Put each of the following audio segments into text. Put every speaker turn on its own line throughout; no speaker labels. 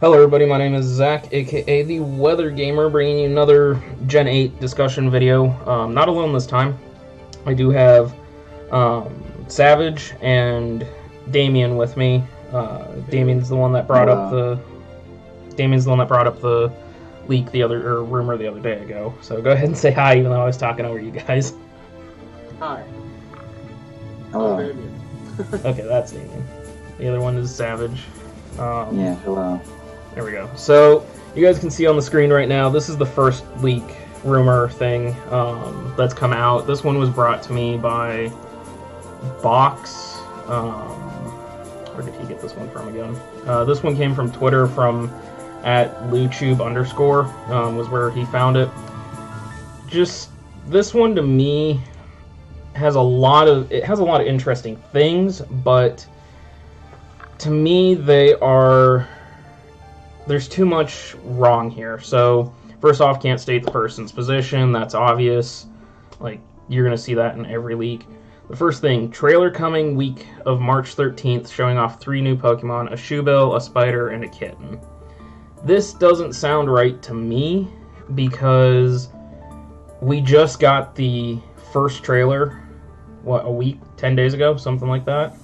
Hello everybody, my name is Zach, aka the Weather Gamer, bringing you another Gen 8 discussion video. Not alone this time. I do have Savage and Damien with me. Damien's the one that brought up the leak rumor the other day ago. So go ahead and say hi, even though I was talking over you guys.
Hi.
Hello.
Damien.
Okay, that's Damien. The other one is Savage.
Yeah, hello.
There we go. So, you guys can see on the screen right now, this is the first leak rumor thing that's come out. This one was brought to me by Box. Where did he get this one from again? This one came from Twitter from @LuTube_ was where he found it. Just, this one to me has a lot of interesting things, but to me there's too much wrong here. So, first off, can't state the person's position. That's obvious. Like, you're going to see that in every leak. The first thing, trailer coming week of March 13th, showing off 3 new Pokemon, a Shoebell, a Spider, and a Kitten. This doesn't sound right to me, because we just got the first trailer, what, a week, 10 days ago, something like that?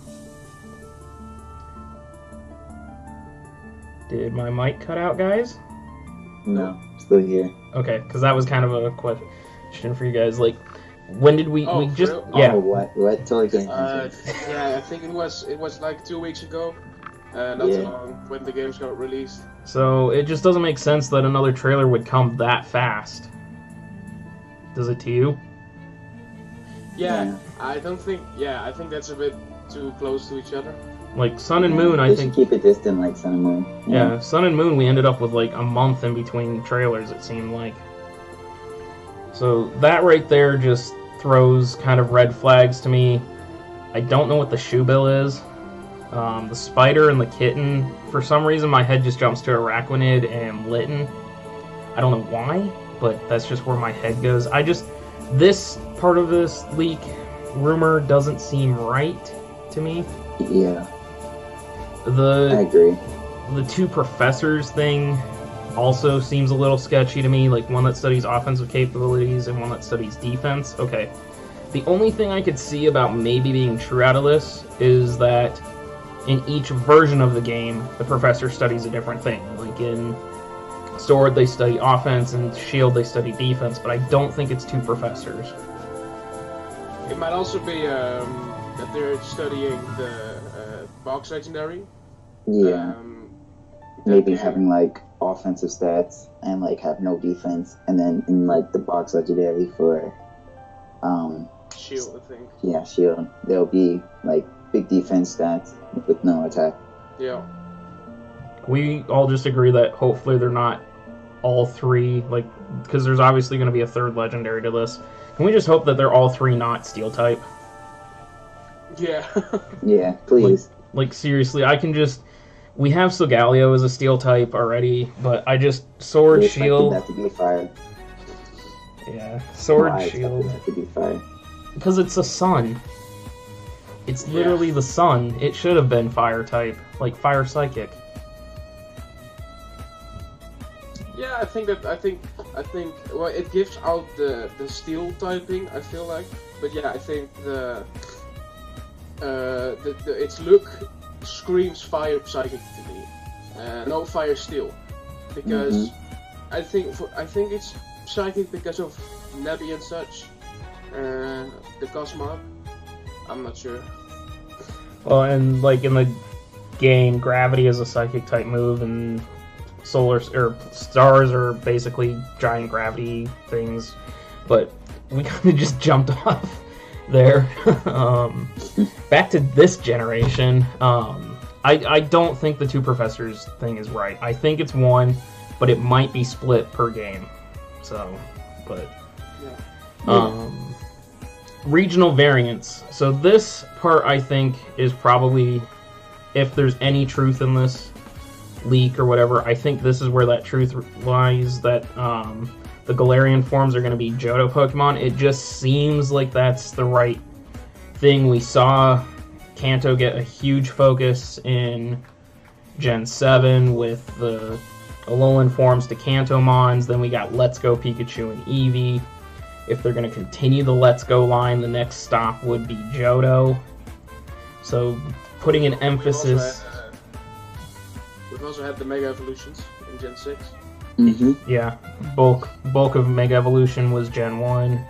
Did my mic cut out, guys?
No, still here.
Okay, because that was kind of a question for you guys. Like, when did we just...
real?
Yeah.
Oh, what? Totally getting
yeah, I think it was like 2 weeks ago. Not so long when the games got released.
So, it just doesn't make sense that another trailer would come that fast. Does it to you?
Yeah, I think that's a bit too close to each other.
Like, Sun and Moon, I think...
keep it distant like Sun and Moon.
Yeah, Sun and Moon, we ended up with like a month in between trailers, it seemed like. So that right there just throws kind of red flags to me. I don't know what the Shoebell is. The Spider and the Kitten, for some reason my head just jumps to Araquanid and Litten. I don't know why, but that's just where my head goes. This part of this leak rumor doesn't seem right to me.
Yeah. I agree.
The 2 professors thing also seems a little sketchy to me, like one that studies offensive capabilities and one that studies defense. Okay. The only thing I could see about maybe being true out of this is that in each version of the game, the professor studies a different thing. Like in Sword, they study offense, and Shield, they study defense, but I don't think it's 2 professors.
It might also be that they're studying the Box Legendary.
Yeah. Maybe having like offensive stats and like have no defense, and then in like the Box Legendary for
Shield, I think.
Yeah, Shield. There'll be like big defense stats with no attack.
Yeah.
We all just agree that hopefully they're not all 3, like, because there's obviously going to be a 3rd legendary to this. Can we just hope that they're all 3 not Steel type?
Yeah.
Yeah, please.
Like seriously, we have Solgaleo as a Steel type already, but Sword, Shield...
that to be fire.
Yeah, Sword,
I
Shield...
that to be fire.
Because it's a Sun. It's literally the Sun. It should have been Fire type, like Fire Psychic.
Yeah, I think well, it gives out the Steel typing, I feel like. But yeah, I think its look screams Fire Psychic to me. No Fire Steel, because I think it's Psychic because of Nebby and such. The Cosmog. I'm not sure.
Well, and like in the game, Gravity is a Psychic type move, and stars are basically giant gravity things. But we kind of just jumped off there. Back to this generation. I don't think the 2 professors thing is right. I think it's 1, but it might be split per game. So, but regional variants. So this part I think is probably, if there's any truth in this leak or whatever, I think this is where that truth lies, that the Galarian forms are going to be Johto Pokemon. It just seems like that's the right thing. We saw Kanto get a huge focus in Gen 7 with the Alolan forms to Kantomons. Then we got Let's Go Pikachu and Eevee. If they're going to continue the Let's Go line, the next stop would be Johto. So putting an emphasis...
We've also had the Mega Evolutions in Gen 6.
Mm-hmm.
Yeah, bulk of Mega Evolution was Gen 1.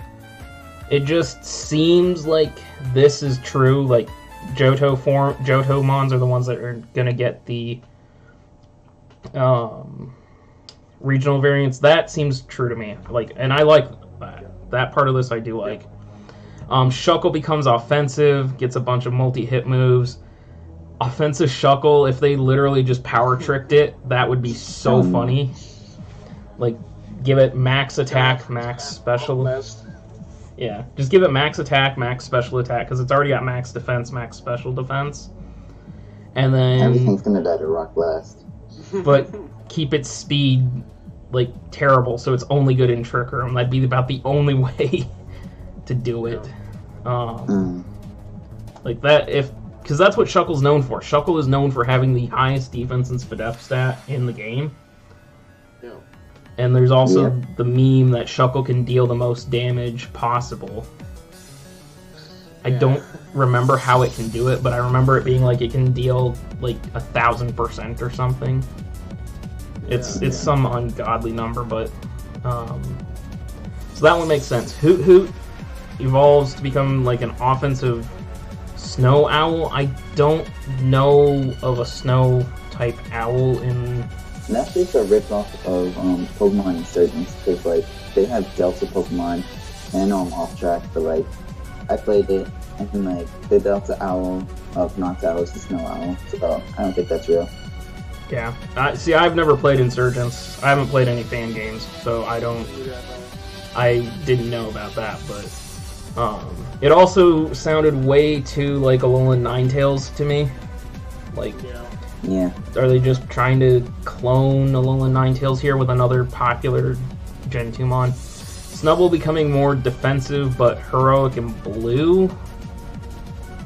It just seems like this is true. Like, Johto Mons are the ones that are going to get the regional variants. That seems true to me. Like, and I like that part of this. I do like. Shuckle becomes offensive, gets a bunch of multi-hit moves. Offensive Shuckle, if they literally just power tricked it, that would be so funny. Like, give it max attack, max special. Yeah, just give it max attack, max special attack, because it's already got max defense, max special defense. And then...
everything's gonna die to Rock Blast.
But keep its speed, like, terrible, so it's only good in Trick Room. That'd be about the only way to do it. Like that, because that's what Shuckle's known for. Shuckle is known for having the highest defense and SPDF stat in the game.
Yeah.
And there's also the meme that Shuckle can deal the most damage possible. I don't remember how it can do it, but I remember it being like it can deal like 1,000% or something. It's some ungodly number, but so that one makes sense. Hoot evolves to become like an offensive snow owl. I don't know of a snow type owl in...
And that's just a ripoff of Pokemon Insurgents, because like they have Delta Pokemon, and I know I'm off track, but like I played it, and like the Delta Owl of Noctowl is the Snow Owl, so I don't think that's real.
Yeah. See, I've never played Insurgents. I haven't played any fan games, so I didn't know about that, but it also sounded way too like Alolan Ninetales to me. Like,
yeah.
Are they just trying to clone Alolan Ninetales here with another popular Gen 2 mon? Snubbull becoming more defensive but heroic in blue?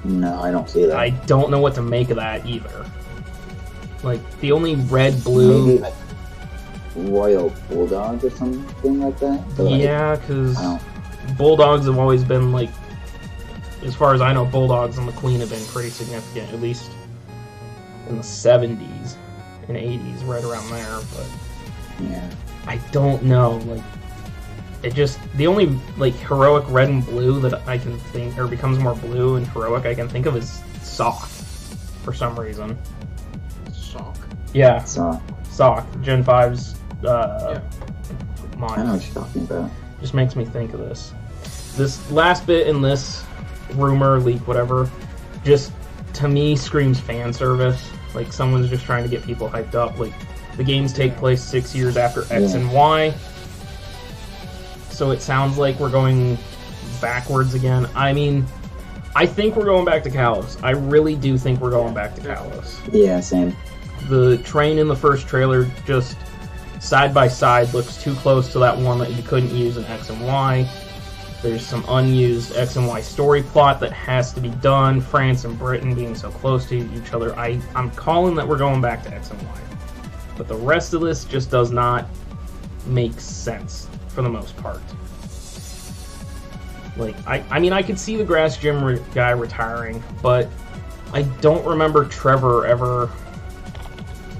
No, I don't see that.
I don't know what to make of that either. Like, the only red-blue...
Maybe like Royal Bulldog or something like that? But,
yeah, because Bulldogs have always been, like... As far as I know, Bulldogs and the Queen have been pretty significant, at least in the 70s and 80s, right around there, but...
Yeah.
I don't know, like... It just... The only, like, heroic red and blue that I can think... Or becomes more blue and heroic I can think of is Sock, for some reason.
Sock?
Yeah.
Sock.
Gen 5's,
I know what you're talking about.
Just makes me think of this. This last bit in this rumor, leak, whatever, just, to me, screams fan service. Like, someone's just trying to get people hyped up. Like, the games take place 6 years after X and Y, so it sounds like we're going backwards again. I mean, I think we're going back to Kalos. I really do think we're going back to Kalos.
Yeah, same.
The train in the first trailer, just side by side, looks too close to that one that you couldn't use in X and Y. There's some unused X and Y story plot that has to be done. France and Britain being so close to each other. I'm calling that we're going back to X and Y. But the rest of this just does not make sense for the most part. Like, I mean, I could see the Grass Gym guy retiring, but I don't remember Trevor ever,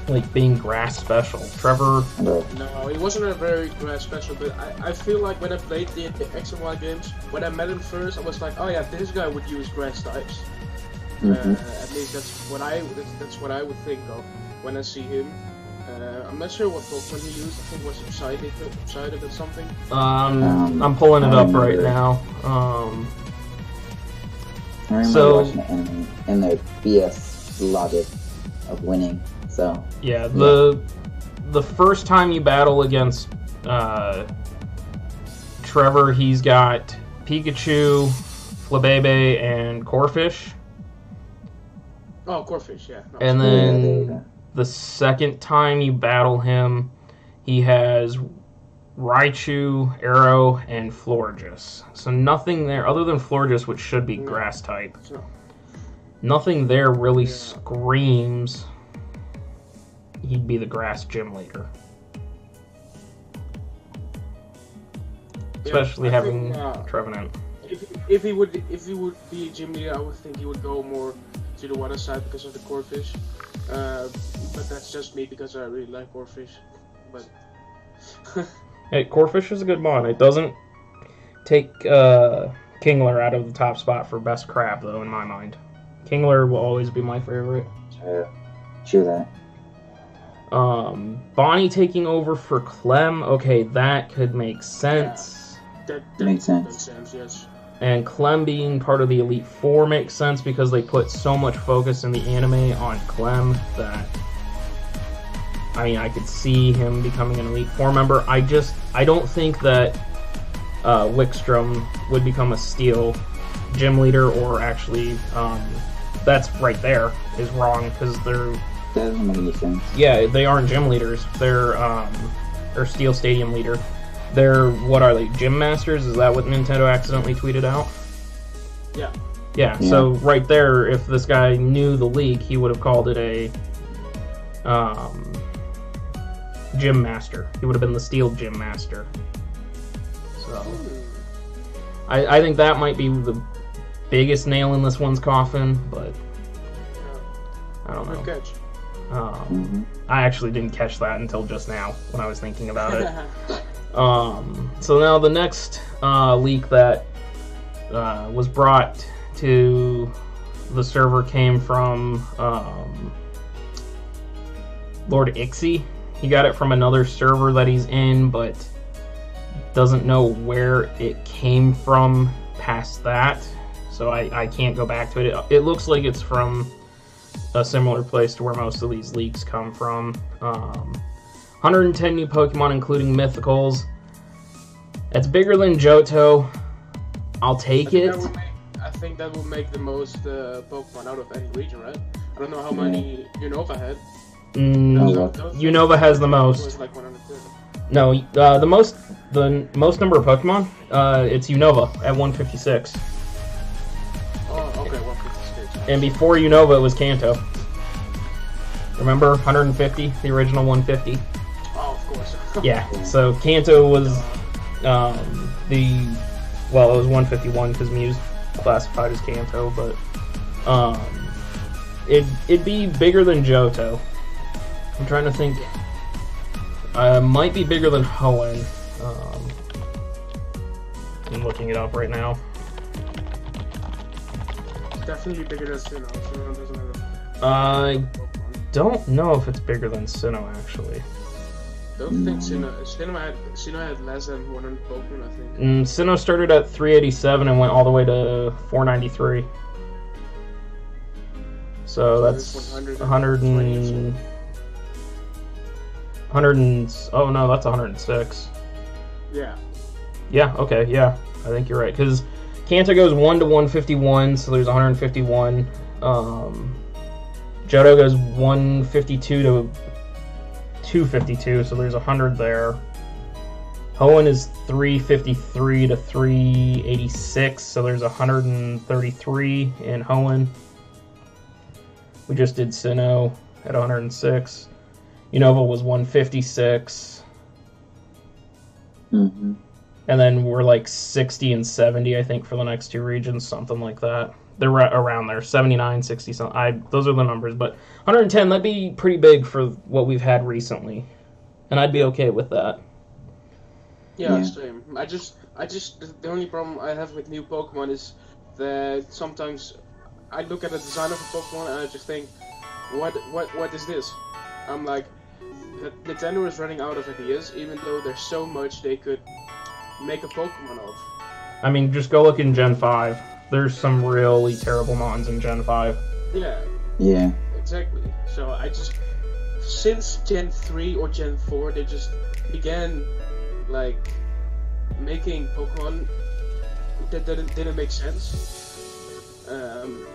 like, being grass special. Trevor...
No, he wasn't a very grass special, but I feel like when I played the X and Y games, when I met him first, I was like, oh yeah, this guy would use grass types. At least that's what I would think of when I see him. I'm not sure what Pokemon he used. I think it was Excited or something.
I'm pulling it up right now.
I remember watching the anime and the BS logic of winning. So
yeah, the first time you battle against Trevor, he's got Pikachu, Flabébé, and Corphish.
Oh, Corphish, yeah. No,
and then the second time you battle him, he has Raichu, Arrow, and Florges. So nothing there, other than Florges, which should be grass type. Nothing there really screams he'd be the grass gym leader. Especially having Trevenant.
If he would be a gym leader, I would think he would go more to the water side because of the Corphish. But that's just me because I really like Corphish. But
hey, Corphish is a good mod. It doesn't take Kingler out of the top spot for best crab, though, in my mind. Kingler will always be my favorite.
True that.
Bonnie taking over for Clem. Okay, that could make sense.
that
Makes sense.
Makes sense, yes.
And Clem being part of the Elite Four makes sense because they put so much focus in the anime on Clem that, I mean, I could see him becoming an Elite Four member. I don't think that Wickstrom would become a Steel gym leader, or actually, that's right there is wrong because they're.
That doesn't make any sense.
Yeah, they aren't gym leaders. They're Steel Stadium leader. They're, what are they, gym masters? Is that what Nintendo accidentally tweeted out? Yeah, so right there, if this guy knew the league, he would have called it a gym master. He would have been the Steel gym master. So I think that might be the biggest nail in this one's coffin, but I don't know.
Good catch.
I actually didn't catch that until just now when I was thinking about it. So now the next leak that was brought to the server came from LordXie. He got it from another server that he's in, but doesn't know where it came from past that. So I can't go back to it. It looks like it's from a similar place to where most of these leaks come from. 110 new Pokemon, including Mythicals. That's bigger than Johto. I'll take it.
I think that will make the most Pokemon out of any region, right? I don't know how many Unova had.
Unova has the most.
It was like 110.
No, the most number of Pokemon, it's Unova at 156.
Oh, okay, 156.
And before Unova, it was Kanto. Remember, 150, the original 150.
Oh, of course.
Yeah, so Kanto was it was 151 because Mew's classified as Kanto, but it'd be bigger than Johto. I'm trying to think. Might be bigger than Hoenn. I'm looking it up right now.
Definitely bigger than Sinnoh. Sinnoh doesn't have
I
Pokemon.
don't know if it's bigger than Sinnoh, actually.
Don't think Sinnoh had less than 100 Pokemon, I think.
Sinnoh started at 387 and went all the way to 493. So that's 100 and... oh no, that's 106.
Yeah.
Yeah, okay, yeah. I think you're right. Because Kanto goes 1 to 151, so there's 151. Johto goes 152 to 252, so there's 100 there. Hoenn is 353 to 386, so there's 133 in Hoenn. We just did Sinnoh at 106. Unova was 156.
Mm-hmm.
And then we're like 60 and 70, I think, for the next two regions, something like that. They're around there, 79, 60, something. Those are the numbers, but 110, that'd be pretty big for what we've had recently. And I'd be okay with that.
Yeah, same. I just, the only problem I have with new Pokemon is that sometimes I look at the design of a Pokemon and I just think, what is this? I'm like, Nintendo is running out of ideas, even though there's so much they could make a Pokemon of.
I mean, just go look in Gen 5. There's some really terrible mons in Gen 5.
Yeah.
Exactly. So since Gen 3 or Gen 4, they just began, like, making Pokemon that didn't make sense.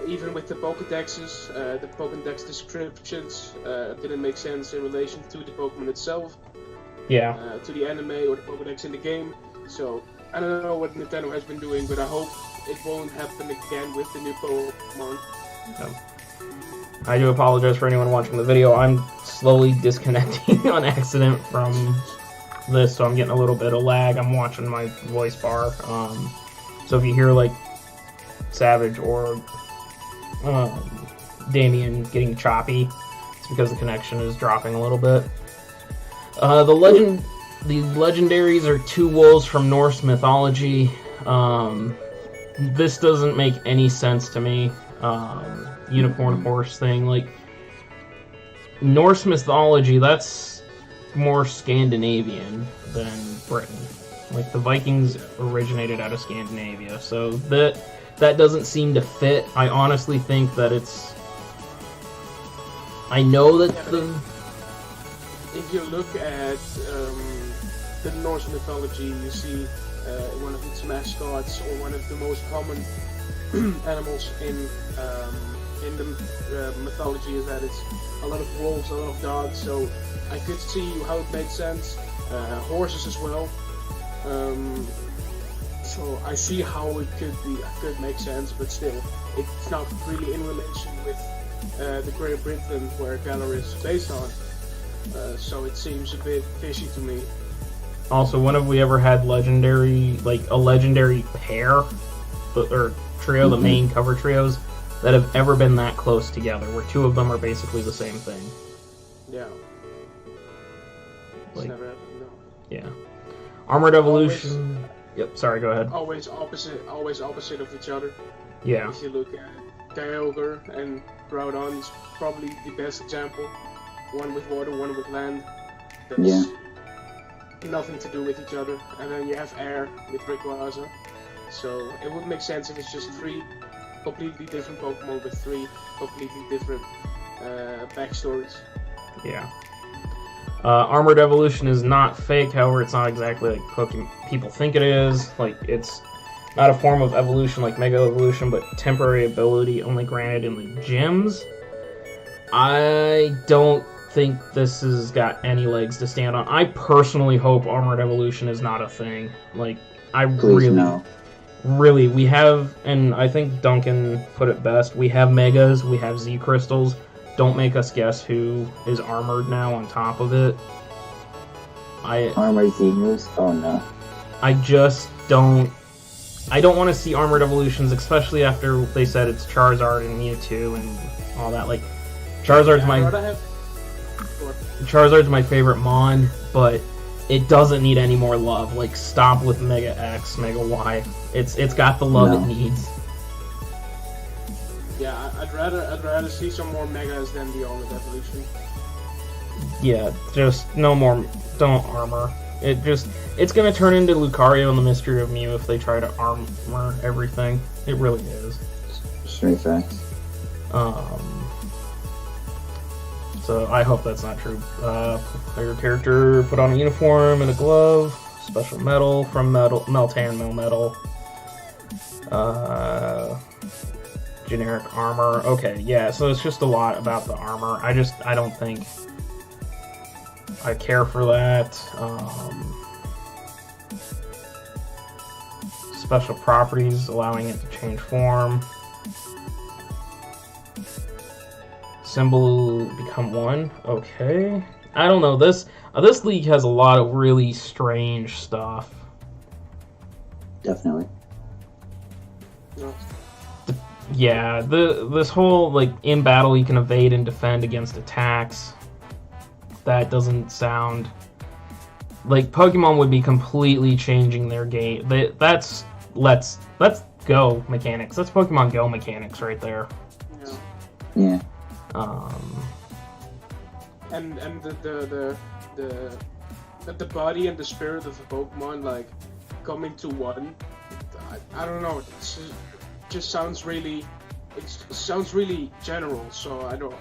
Even with the Pokédexes, the Pokédex descriptions didn't make sense in relation to the Pokemon itself.
Yeah.
To the anime or the Pokédex in the game. So, I don't know what Nintendo has been doing, but I hope it won't happen again with the new Pokemon.
I do apologize for anyone watching the video. I'm slowly disconnecting on accident from this, so I'm getting a little bit of lag. I'm watching my voice bar. So if you hear like Savage or Damien getting choppy, it's because the connection is dropping a little bit. The legendaries are two wolves from Norse mythology. This doesn't make any sense to me. Unicorn horse thing, like Norse mythology, that's more Scandinavian than Britain. Like the Vikings originated out of Scandinavia, so that doesn't seem to fit. I honestly think that it's. I know that
If you look at the Norse mythology, you see one of its mascots, or one of the most common animals in the mythology, is that it's a lot of wolves, a lot of dogs. So I could see how it made sense. Horses as well. So I see how it could make sense, but still, it's not really in relation with the Great Britain where Galar is based on. So it seems a bit fishy to me.
Also, when have we ever had a legendary pair, or trio, the main cover trios, that have ever been that close together, where two of them are basically the same thing?
Yeah. It's
Like,
never happened, no.
Yeah. Armored Evolution. Yep. Sorry. Go ahead.
Always opposite of each other.
Yeah.
If you look at Kyogre and Groudon, is probably the best example. One with water, one with land. That's nothing to do with each other. And then you have air with Rayquaza. So it would make sense if it's just three completely different Pokemon with three completely different backstories.
Yeah. Armored Evolution is not fake, however, it's not exactly like people think it is. Like, it's not a form of evolution like Mega Evolution, but temporary ability only granted in the gyms. I don't think this has got any legs to stand on. I personally hope Armored Evolution is not a thing. Like, really, we have, and I think Duncan put it best, we have Megas, we have Z Crystals. Don't make us guess who is armored now on top of it.
Armored Z moves? Oh no.
I just don't. I don't want to see Armored Evolutions, especially after they said it's Charizard and Mewtwo and all that. Like, Charizard's my favorite Mon, but it doesn't need any more love. Like, stop with Mega X, Mega Y. It's got the love it needs.
Yeah, I'd rather see some more Megas than the Armored Evolution.
Yeah, just no more. Don't armor. It's gonna turn into Lucario and the Mystery of Mew if they try to armor everything. It really is.
Straight facts.
So I hope that's not true. Your character put on a uniform and a glove. Special medal from Meltan Melmetal. Generic armor. Okay, yeah, so it's just a lot about the armor. I don't think I care for that. Special properties allowing it to change form. Symbol become one. Okay. I don't know. This league has a lot of really strange stuff.
Definitely.
Yeah, this whole, like, in battle you can evade and defend against attacks. That doesn't sound... Like, Pokemon would be completely changing their game. That's Let's Go mechanics. That's Pokemon Go mechanics right there.
Yeah.
And the body and the spirit of the Pokemon, like, coming to one. I don't know. It just sounds really general. So I don't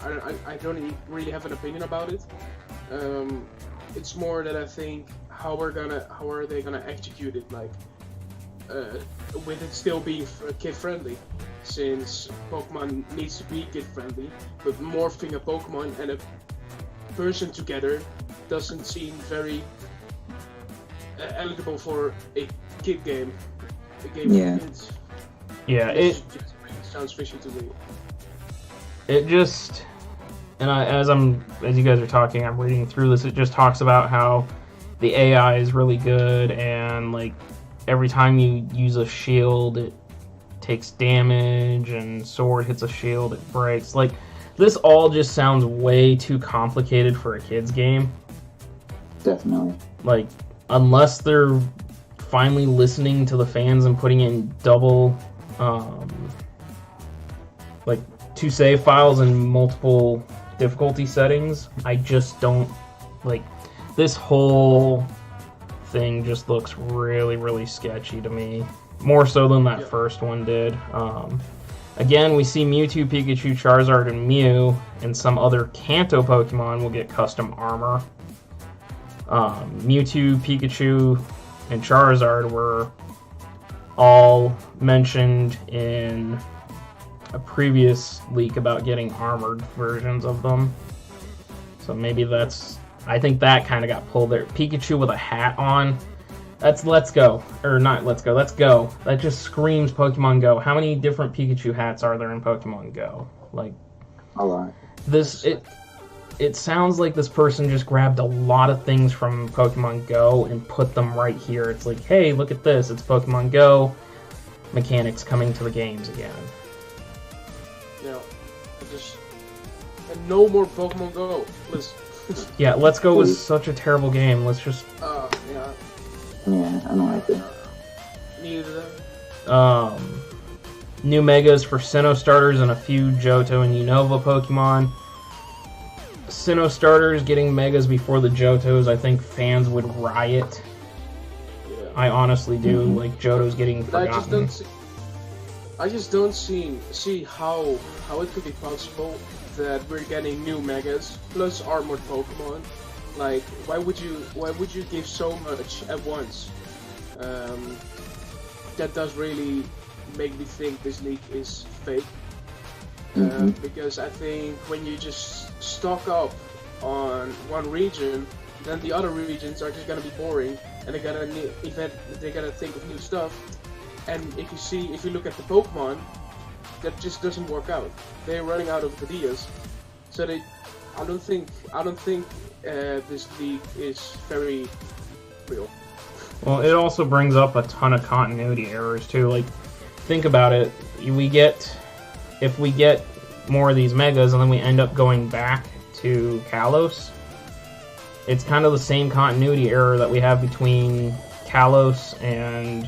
really have an opinion about it. It's more that I think how are they gonna execute it, like with it still being kid friendly, since Pokemon needs to be kid friendly, but morphing a Pokemon and a person together doesn't seem very eligible for a kid game. A game for kids.
Yeah,
it just sounds fishy to me.
It just, And as you guys are talking, I'm reading through this. It just talks about how the AI is really good, and like every time you use a shield, it takes damage, and sword hits a shield, it breaks. Like this all just sounds way too complicated for a kid's game.
Definitely.
Like unless they're finally listening to the fans and putting in double, like 2 save files and multiple difficulty settings, I just don't like this whole thing. Just looks really, really sketchy to me, more so than that first one did. Again, we see Mewtwo, Pikachu, Charizard, and Mew, and some other Kanto Pokemon will get custom armor. Mewtwo, Pikachu, and Charizard were all mentioned in a previous leak about getting armored versions of them. So maybe that's... I think that kind of got pulled there. Pikachu with a hat on. That's Let's Go. Or not Let's Go. Let's Go. That just screams Pokemon Go. How many different Pikachu hats are there in Pokemon Go? Like...
A lot.
It sounds like this person just grabbed a lot of things from Pokemon Go and put them right here. It's like, hey, look at this. It's Pokemon Go. Mechanics coming to the games again.
Yeah, and no more Pokemon Go, please.
Yeah, Let's Go was such a terrible game. Let's just...
yeah.
Yeah, I don't like it.
Neither.
New Megas for Sinnoh starters and a few Johto and Unova Pokemon. Sinnoh starters getting Megas before the Johtos, I think fans would riot.
Yeah.
I honestly do. Like, Johto's getting forgotten.
I just don't see how it could be possible that we're getting new Megas plus armored Pokemon. Like, why would you give so much at once? That does really make me think this leak is fake. Because I think when you just stock up on one region, then the other regions are just gonna be boring, and they're gonna think of new stuff. And if you look at the Pokemon, that just doesn't work out. They're running out of ideas, so I don't think this leak is very real.
Well, it also brings up a ton of continuity errors too. Like, think about it. If we get more of these Megas and then we end up going back to Kalos, it's kind of the same continuity error that we have between Kalos and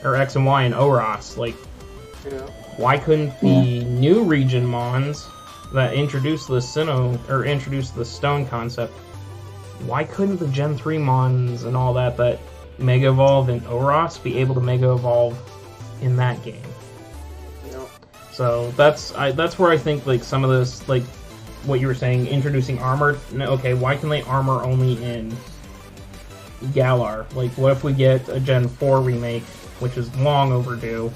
or X and Y and Oros. Like, why couldn't the new region Mons that introduced the introduced the Stone concept, why couldn't the Gen 3 Mons and all that Mega Evolve in Oros be able to Mega Evolve in that game? So that's where I think like some of this, like what you were saying, introducing armor. Okay, why can they armor only in Galar? Like, what if we get a Gen 4 remake, which is long overdue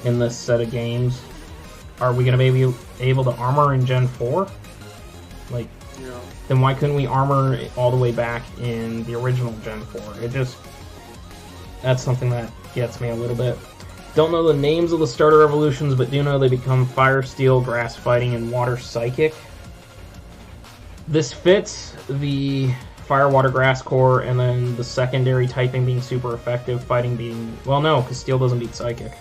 in this set of games? Are we going to be able to armor in Gen 4? Like, then why couldn't we armor all the way back in the original Gen 4? That's something that gets me a little bit. Don't know the names of the starter evolutions, but do know they become Fire, Steel, Grass Fighting, and Water Psychic. This fits the Fire, Water, Grass core, and then the secondary typing being super effective, fighting being... Well, no, because Steel doesn't beat Psychic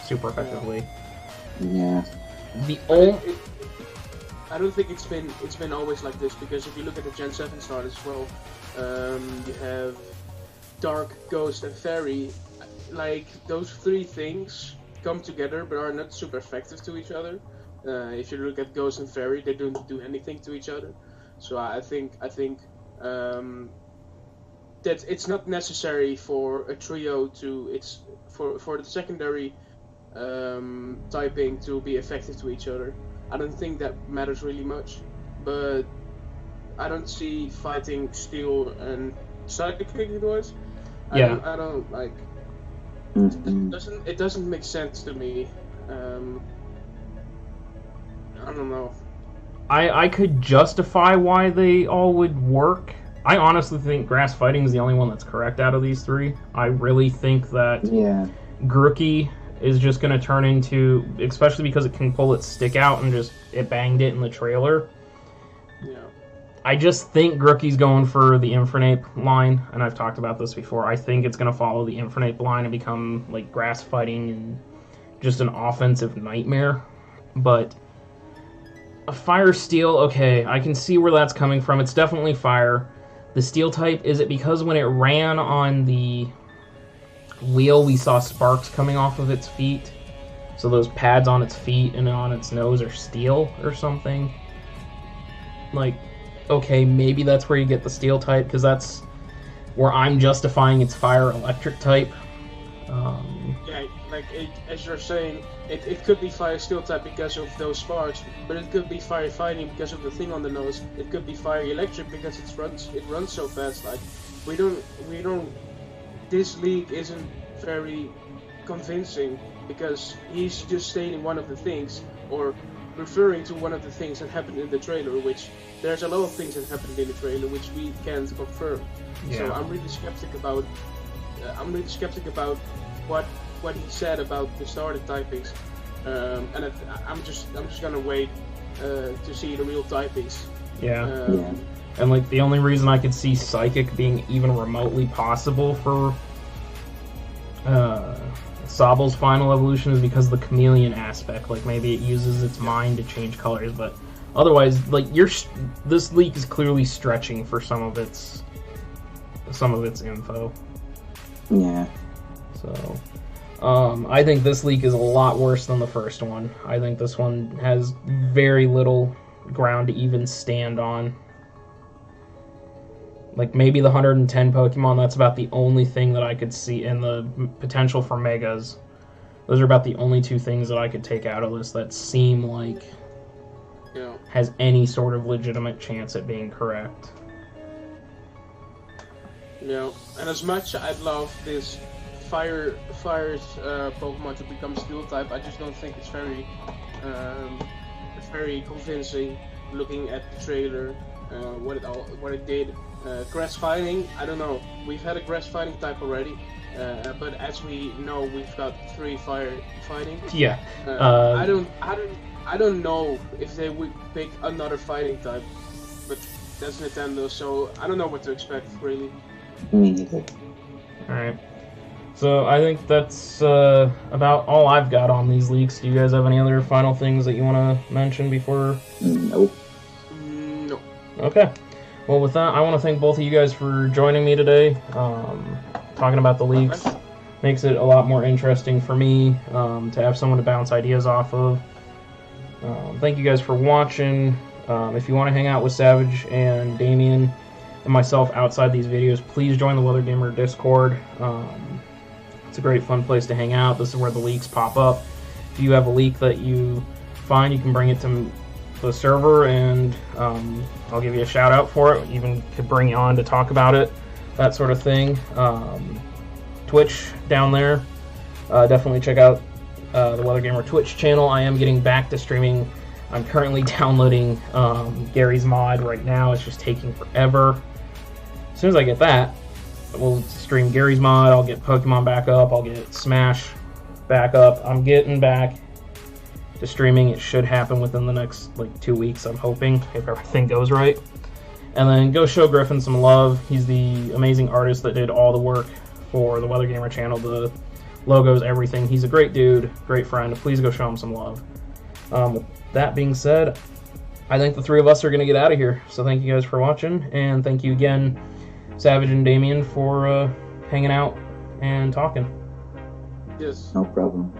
super effectively.
Yeah.
I don't think it's been always like this, because if you look at the Gen 7 starters as well, you have Dark, Ghost, and Fairy. Like, those three things come together but are not super effective to each other. If you look at Ghost and Fairy, they don't do anything to each other. So I think that it's not necessary for a trio for the secondary typing to be effective to each other. I don't think that matters really much, but I don't see fighting Steel and Psychic was. I don't like. It doesn't make sense to me. I don't know.
I could justify why they all would work. I honestly think Grass Fighting is the only one that's correct out of these three. I really think that Grookey is just going to turn into, especially because it can pull its stick out and just, it banged it in the trailer.
Yeah.
I just think Grookey's going for the Infernape line, and I've talked about this before. I think it's going to follow the Infernape line and become like grass fighting and just an offensive nightmare. But a Fire Steel, okay, I can see where that's coming from. It's definitely fire. The Steel type, is it because when it ran on the wheel we saw sparks coming off of its feet? So those pads on its feet and on its nose are steel or something? Like, okay, maybe that's where you get the Steel type, because that's where I'm justifying its fire electric type.
Yeah, like as you're saying, it could be fire Steel type because of those sparks, but it could be fire fighting because of the thing on the nose. It could be fire electric because it runs so fast. Like we don't. This leak isn't very convincing because he's just stating one of the things or referring to one of the things that happened in the trailer, which there's a lot of things that happened in the trailer which we can't confirm.
Yeah.
So I'm really skeptic about what he said about the started typings, and I'm just gonna wait to see the real typings.
Yeah. And like the only reason I could see Psychic being even remotely possible for Sobble's final evolution is because of the chameleon aspect. Like maybe it uses its mind to change colors, but otherwise, like this leak is clearly stretching for some of its info.
Yeah.
So, I think this leak is a lot worse than the first one. I think this one has very little ground to even stand on. Like, maybe the 110 Pokemon, that's about the only thing that I could see, and the potential for Megas. Those are about the only two things that I could take out of this that seem like has any sort of legitimate chance at being correct.
Yeah, and as much I'd love this fire's Pokemon to become Steel type, I just don't think it's very convincing. Looking at the trailer, what it did, grass fighting. I don't know. We've had a grass fighting type already, but as we know, we've got 3 fire fighting.
Yeah.
I don't know if they would pick another fighting type, but that's Nintendo, so I don't know what to expect really.
Me neither.
Alright. So I think that's about all I've got on these leaks. Do you guys have any other final things that you want to mention before?
Nope.
No.
Okay. Well, with that, I want to thank both of you guys for joining me today. Talking about the leaks makes it a lot more interesting for me to have someone to bounce ideas off of. Thank you guys for watching. If you want to hang out with Savage and Damien and myself outside these videos, please join the Weather Gamer Discord. It's a great fun place to hang out. This is where the leaks pop up. If you have a leak that you find, you can bring it to the server and I'll give you a shout out for it. Even could bring you on to talk about it, that sort of thing. Twitch down there. Definitely check out the Weather Gamer Twitch channel. I am getting back to streaming. I'm currently downloading Gary's mod right now. It's just taking forever. As soon as I get that, we'll stream Gary's mod. I'll get Pokemon back up. I'll get Smash back up. I'm getting back to streaming. It should happen within the next 2 weeks, I'm hoping, if everything goes right. And then go show Griffin some love. He's the amazing artist that did all the work for the Weather Gamer channel, the logos, everything. He's a great dude, great friend. Please go show him some love. With that being said, I think the 3 of us are going to get out of here. So thank you guys for watching, and thank you again, Savage and Damien, for hanging out and talking.
Yes.
No problem.